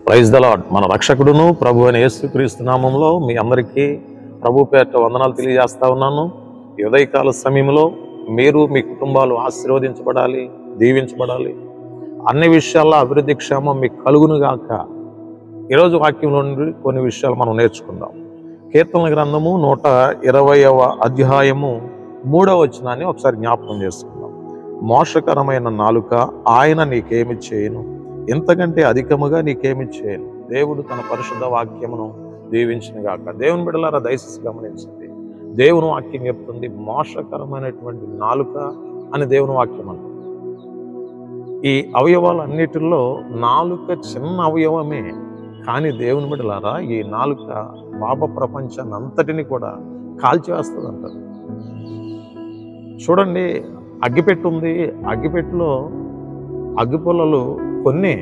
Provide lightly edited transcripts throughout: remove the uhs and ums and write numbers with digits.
Praise the lord. మన రక్షకుడును ప్రభు అయిన యేసుక్రీస్తు నామంలో మీ అందరికీ ప్రభు పేరిట వందనాలు తెలియజేస్తా ఉన్నాను. ఈ ఉదయకాల సమయంలో మీరు మీ కుటుంబాలు ఆశీర్వదించబడాలి, దీవించబడాలి, అన్ని విషయాల్లో అభివృద్ధి క్షేమం మీకు కలుగును గాక. ఈరోజు వాక్యంలో నుండి కొన్ని విషయాలు మనం నేర్చుకుందాం. కీర్తనల గ్రంథము 120వ అధ్యాయము 3వ వచనాన్ని ఒకసారి జ్ఞాపకం చేసుకుందాం. మోసకరమైన నాలుక ఆయన నీకేమి చేయను, ఇంతకంటే అధికముగా నీకేమి చేయను. దేవుడు తన పరిశుద్ధ వాక్యమును దీవించును గాక. దేవుని బిడ్డలారా దయచేసి గమనించండి. దేవుని వాక్యం చెప్తుంది మోసకరమైనటువంటి నాలుక అని దేవుని వాక్యం అంటుంది. ఈ అవయవాలన్నిటిలో నాలుక చిన్న అవయవమే, కానీ దేవుని బిడ్డలారా ఈ నాలుక పాప ప్రపంచాన్ని అంతటిని కూడా కాల్చివేస్తుంది అంటారు. చూడండి, అగ్గిపెట్టు ఉంది, అగ్గిపెట్టులో అగ్గిపుల్లలు కొన్ని,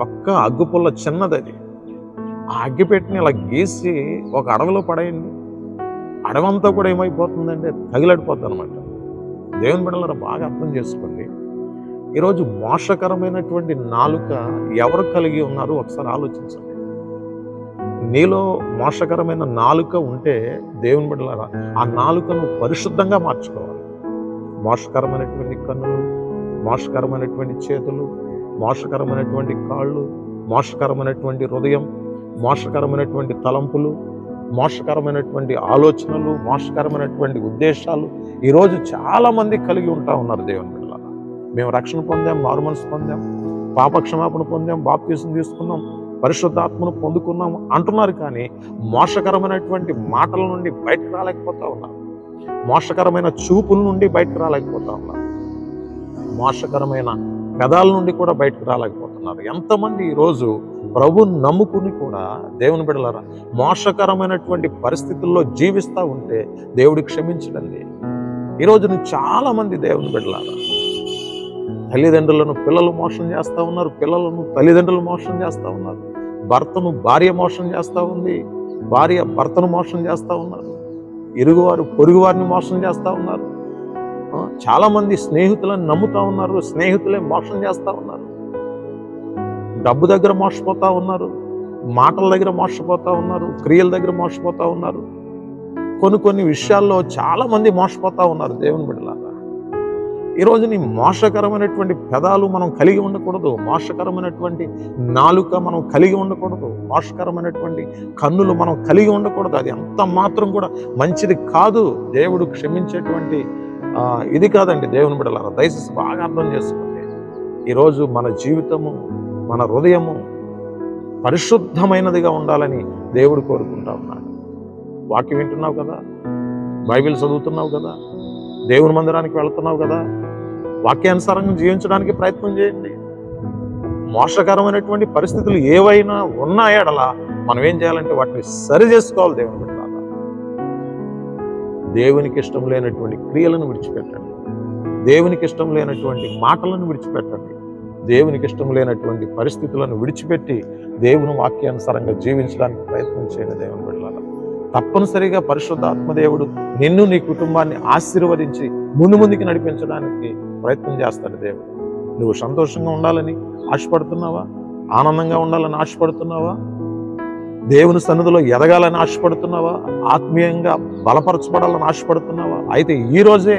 ఒక్క అగ్గిపుల్ల చిన్నది, అది ఆ అగ్గిపెట్టిని ఇలా గీసి ఒక అడవిలో పడేయండి, అడవంతా కూడా ఏమైపోతుందంటే తగిలడిపోతుంది అనమాట. దేవుని బిడ్డలారా బాగా అర్థం చేసుకోండి. ఈరోజు మోసకరమైనటువంటి నాలుక ఎవరు కలిగి ఉన్నారు ఒకసారి ఆలోచించండి. నీలో మోసకరమైన నాలుక ఉంటే దేవుని బిడ్డలారా ఆ నాలుకను పరిశుద్ధంగా మార్చుకోవాలి. మోసకరమైనటువంటి కన్నులు, మోసకరమైనటువంటి చేతులు, మోసకరమైనటువంటి కాళ్ళు, మోసకరమైనటువంటి హృదయం, మోసకరమైనటువంటి తలంపులు, మోసకరమైనటువంటి ఆలోచనలు, మోసకరమైనటువంటి ఉద్దేశాలు ఈరోజు చాలామంది కలిగి ఉంటా ఉన్నారు. దేవుని బిడ్డలారా మేము రక్షణ పొందాం, మారు మనసు పొందాం, పాపక్షమాపణ పొందాం, బాప్తీసం తీసుకున్నాం, పరిశుద్ధాత్మను పొందుకున్నాం అంటున్నారు, కానీ మోసకరమైనటువంటి మాటల నుండి బయటకు రాలేకపోతా ఉన్నారు. మోసకరమైన చూపుల నుండి బయటకు రాలేకపోతా ఉన్నారు. మోసకరమైన పెదాల నుండి కూడా బయటకు రాలేకపోతున్నారు. ఎంతమంది ఈరోజు ప్రభుని నమ్ముకుని కూడా దేవుని బిడ్డలారా మోసకరమైనటువంటి పరిస్థితుల్లో జీవిస్తూ ఉంటే దేవుడు క్షమించడండి. ఈరోజు చాలా మంది దేవుని బిడ్డలారా తల్లిదండ్రులను పిల్లలు మోసం చేస్తూ ఉన్నారు, పిల్లలను తల్లిదండ్రులు మోసం చేస్తూ ఉన్నారు, భర్తను భార్య మోసం చేస్తూ ఉంది, భార్య భర్తను మోసం చేస్తూ ఉన్నారు, ఇరుగువారు పొరుగువారిని మోసం చేస్తూ ఉన్నారు. చాలామంది స్నేహితులను నమ్ముతా ఉన్నారు, స్నేహితులే మోసం చేస్తూ ఉన్నారు. డబ్బు దగ్గర మోసపోతూ ఉన్నారు, మాటల దగ్గర మోసపోతూ ఉన్నారు, క్రియల దగ్గర మోసపోతూ ఉన్నారు. కొన్ని విషయాల్లో చాలామంది మోసపోతూ ఉన్నారు. దేవుని బిడ్డలారా ఈరోజు నీ మోసకరమైనటువంటి పెదాలు మనం కలిగి ఉండకూడదు, మోసకరమైనటువంటి నాలుక మనం కలిగి ఉండకూడదు, మోసకరమైనటువంటి కన్నులు మనం కలిగి ఉండకూడదు. అది ఎంత మాత్రం కూడా మంచిది కాదు. దేవుడు క్షమించేటువంటి ఇది కాదండి. దేవుని బిడ్డలారా దయచేసి బాగా అర్థం చేసుకోండి. ఈరోజు మన జీవితము, మన హృదయము పరిశుద్ధమైనదిగా ఉండాలని దేవుడు కోరుకుంటా ఉన్నాడు. వాక్యం వింటున్నావు కదా, బైబిల్ చదువుతున్నావు కదా, దేవుని మందిరానికి వెళుతున్నావు కదా, వాక్యానుసారంగా జీవించడానికి ప్రయత్నం చేయండి. మోసకరమైనటువంటి పరిస్థితులు ఏవైనా ఉన్నాయడలా మనం ఏం చేయాలంటే వాటిని సరి చేసుకోవాలి. దేవుని బిడ్డలారా దేవునికి ఇష్టం లేనటువంటి క్రియలను విడిచిపెట్టండి, దేవునికి ఇష్టం లేనటువంటి మాటలను విడిచిపెట్టండి, దేవునికి ఇష్టం లేనటువంటి పరిస్థితులను విడిచిపెట్టి దేవుని వాక్యానుసారంగా జీవించడానికి ప్రయత్నం చేయండి. దేవుని బిడ్డలారా తప్పనిసరిగా పరిశుద్ధ ఆత్మదేవుడు నిన్ను, నీ కుటుంబాన్ని ఆశీర్వదించి ముందుకు నడిపించడానికి ప్రయత్నం చేస్తాడు. దేవుడు నువ్వు సంతోషంగా ఉండాలని ఆశపడుతున్నావా? ఆనందంగా ఉండాలని ఆశపడుతున్నావా? దేవుని సన్నిధిలో ఎదగాలని ఆశపడుతున్నావా? ఆత్మీయంగా బలపరచబడాలని ఆశపడుతున్నావా? అయితే ఈరోజే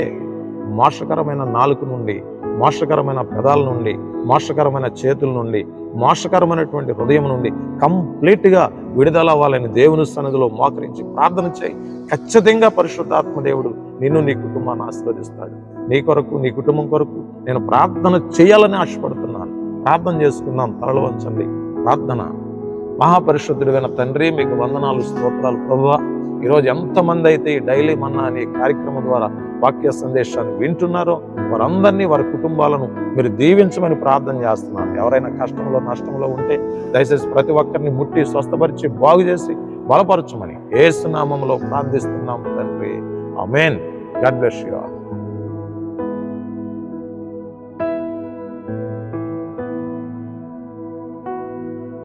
మోసకరమైన నాలుక నుండి, మోసకరమైన పెదాల నుండి, మోసకరమైన చేతుల నుండి, మోసకరమైనటువంటి హృదయం నుండి కంప్లీట్గా విడుదల అవ్వాలని దేవుని సన్నిధిలో మోకరించి ప్రార్థన చేయి. ఖచ్చితంగా పరిశుద్ధాత్మ దేవుడు నిన్ను, నీ కుటుంబాన్ని ఆశీర్వదిస్తాడు. నీ కొరకు, నీ కుటుంబం కొరకు నేను ప్రార్థన చేయాలని ఆశపడుతున్నాను. ప్రార్థన చేసుకుందాం. తలలు వంచండి. ప్రార్థన. మహాపరిశుద్ధుడైన తండ్రి, మీకు వందనాలు, స్తోత్రాలు ప్రభువా. ఈరోజు ఎంతమంది అయితే ఈ డైలీ మన్నా అనే కార్యక్రమం ద్వారా వాక్య సందేశాన్ని వింటున్నారో వారందరినీ, వారి కుటుంబాలను మీరు దీవించమని ప్రార్థన చేస్తున్నాను. ఎవరైనా కష్టంలో, నష్టంలో ఉంటే దయచేసి ప్రతి ఒక్కరిని ముట్టి స్వస్థపరిచి బాగు చేసి బలపరచమని యేసు నామములో ప్రార్థిస్తున్నాము తండ్రి. Amen. God bless you all.